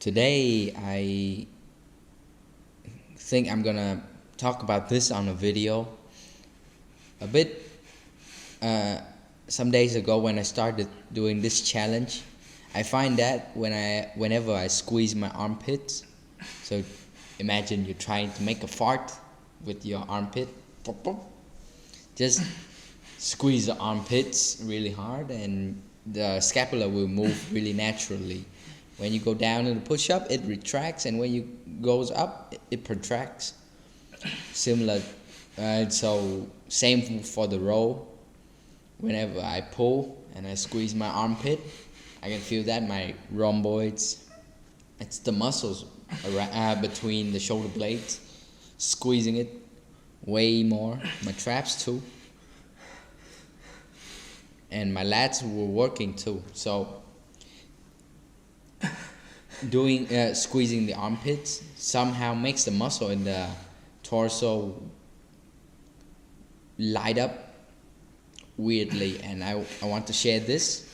Today I think I'm gonna talk about this on a video a bit. Some days ago when I started doing this challenge, I find that whenever I squeeze my armpits, so imagine you're trying to make a fart with your armpit, pop, pop, just squeeze the armpits really hard and the scapula will move really naturally. When you go down in the push-up, it retracts, and when you goes up, it protracts. Similar, so same for the row. Whenever I pull and I squeeze my armpit, I can feel that my rhomboids, it's the muscles between the shoulder blades, squeezing it way more. My traps too, and my lats were working too. So doing squeezing the armpits somehow makes the muscle in the torso light up weirdly, and I want to share this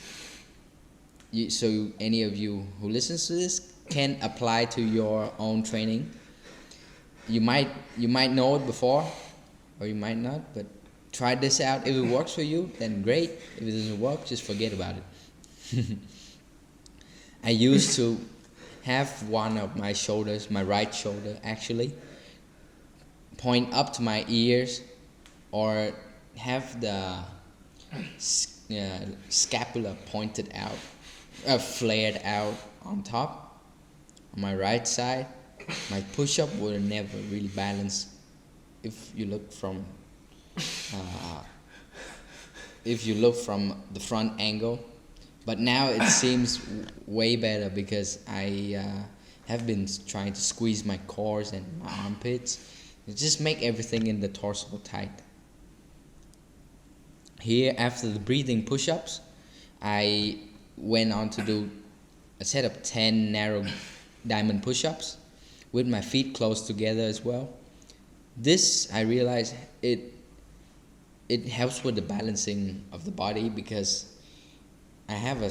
so any of you who listens to this can apply to your own training. You might know it before or you might not, but try this out. If it works for you, then great. If it doesn't work, just forget about it. I used to have one of my shoulders, my right shoulder actually, point up to my ears, or have the scapula pointed out, flared out on top. On my right side, my push-up will never really balance. If you look from the front angle, but now it seems way better because I have been trying to squeeze my cores and my armpits. Just make everything in the torso tight. Here, after the breathing push-ups, I went on to do a set of 10 narrow diamond push-ups with my feet close together as well. This, I realized, it helps with the balancing of the body because I have a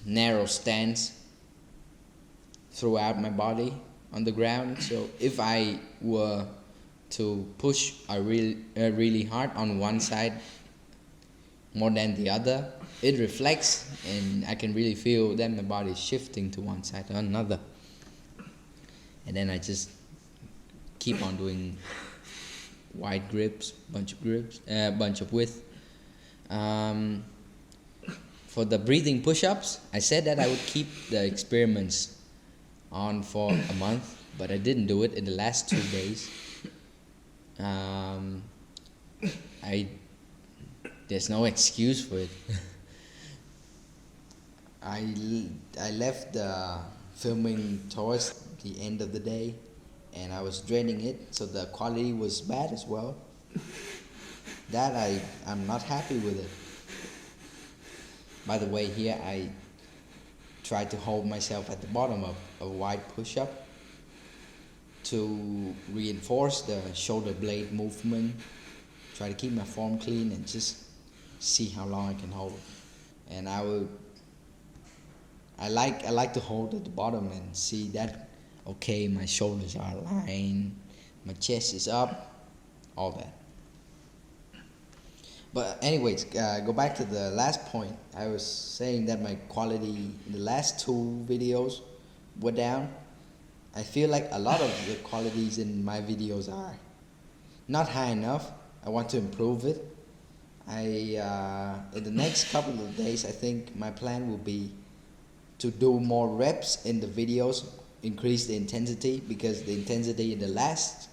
narrow stance throughout my body on the ground. So if I were to push really hard on one side more than the other, it reflects and I can really feel that my body is shifting to one side or another. And then I just keep on doing wide grips, bunch of width. For the breathing push-ups, I said that I would keep the experiments on for a month, but I didn't do it in the last 2 days. There's no excuse for it. I left the filming towards the end of the day, and I was dreading it, so the quality was bad as well. That I'm not happy with it. By the way, here I try to hold myself at the bottom of a wide push-up to reinforce the shoulder blade movement. Try to keep my form clean and just see how long I can hold. And I like to hold at the bottom and see that, okay, my shoulders are aligned, my chest is up, all that. But anyways, go back to the last point. I was saying that my quality in the last 2 videos were down. I feel like a lot of the qualities in my videos are not high enough. I want to improve it. In the next couple of days, I think my plan will be to do more reps in the videos, increase the intensity, because the intensity in the last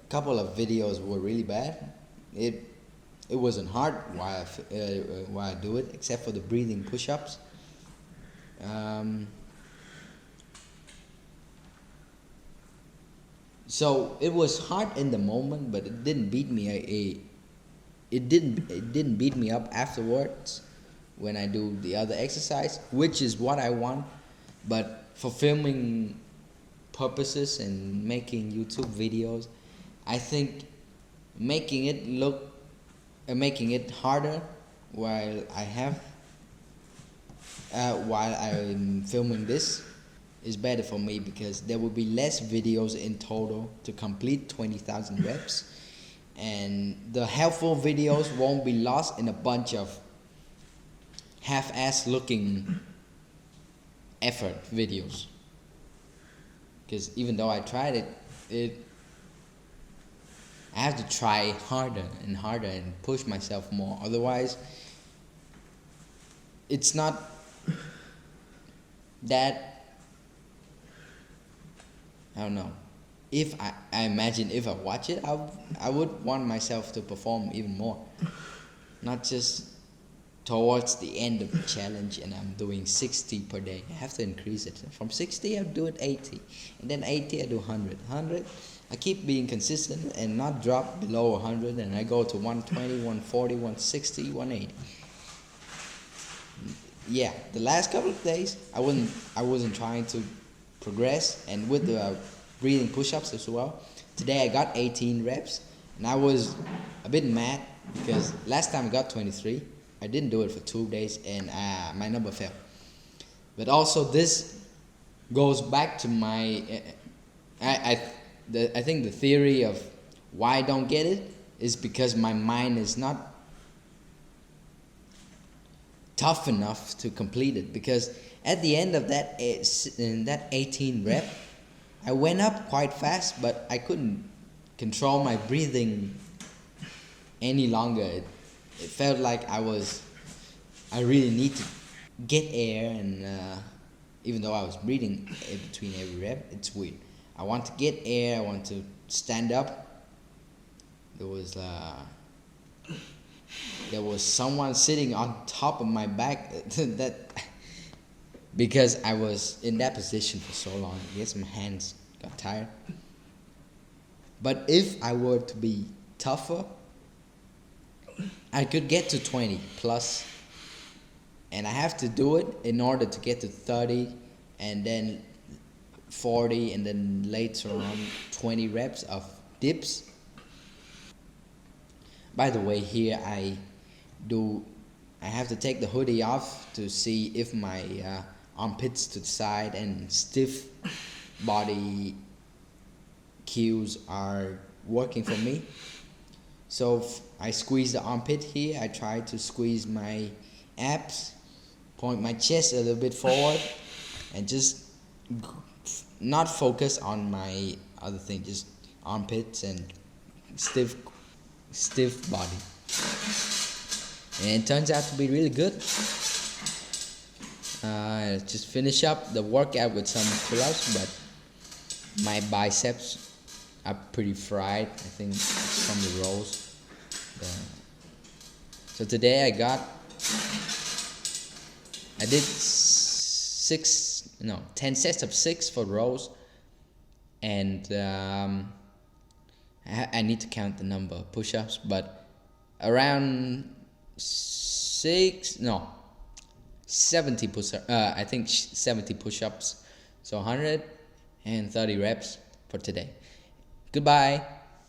couple of videos were really bad. It wasn't hard while I do it, except for the breathing push-ups. So it was hard in the moment, but it didn't beat me. It didn't beat me up afterwards when I do the other exercise, which is what I want. But for filming purposes and making YouTube videos, I think making it harder while I'm filming this is better for me because there will be less videos in total to complete 20,000 reps, and the helpful videos won't be lost in a bunch of half-ass looking effort videos. Because even though I tried it, I have to try harder and harder and push myself more. Otherwise, it's not that, I don't know. If I imagine if I watch it, I would want myself to perform even more. Not just towards the end of the challenge and I'm doing 60 per day. I have to increase it. From 60 I'll do it 80. And then 80 I do 100. 100 I keep being consistent and not drop below 100, and I go to 120, 140, 160, 180. Yeah, the last couple of days I wasn't trying to progress, and with the breathing push-ups as well. Today I got 18 reps and I was a bit mad because last time I got 23. I didn't do it for 2 days and my number fell. But also this goes back to my I think the theory of why I don't get it is because my mind is not tough enough to complete it. Because at the end of that 18 rep, I went up quite fast, but I couldn't control my breathing any longer. It felt like I really need to get air, and even though I was breathing in between every rep, it's weird. I want to get air, I want to stand up. There was someone sitting on top of my back that because I was in that position for so long. I guess my hands got tired. But if I were to be tougher, I could get to 20 plus, and I have to do it in order to get to 30 and then 40 and then later on 20 reps of dips. By the way, here I have to take the hoodie off to see if my armpits to the side and stiff body cues are working for me. So I squeeze the armpit here. I try to squeeze my abs, point my chest a little bit forward, and just not focus on my other thing, just armpits and stiff body. And it turns out to be really good. Just finish up the workout with some pull-ups, but my biceps are pretty fried. I think it's from the rows. So today I did 10 sets of 6 for rows, and I need to count the number of push-ups, but around 70 push-ups. I think 70 push-ups. So 130 reps for today. Goodbye.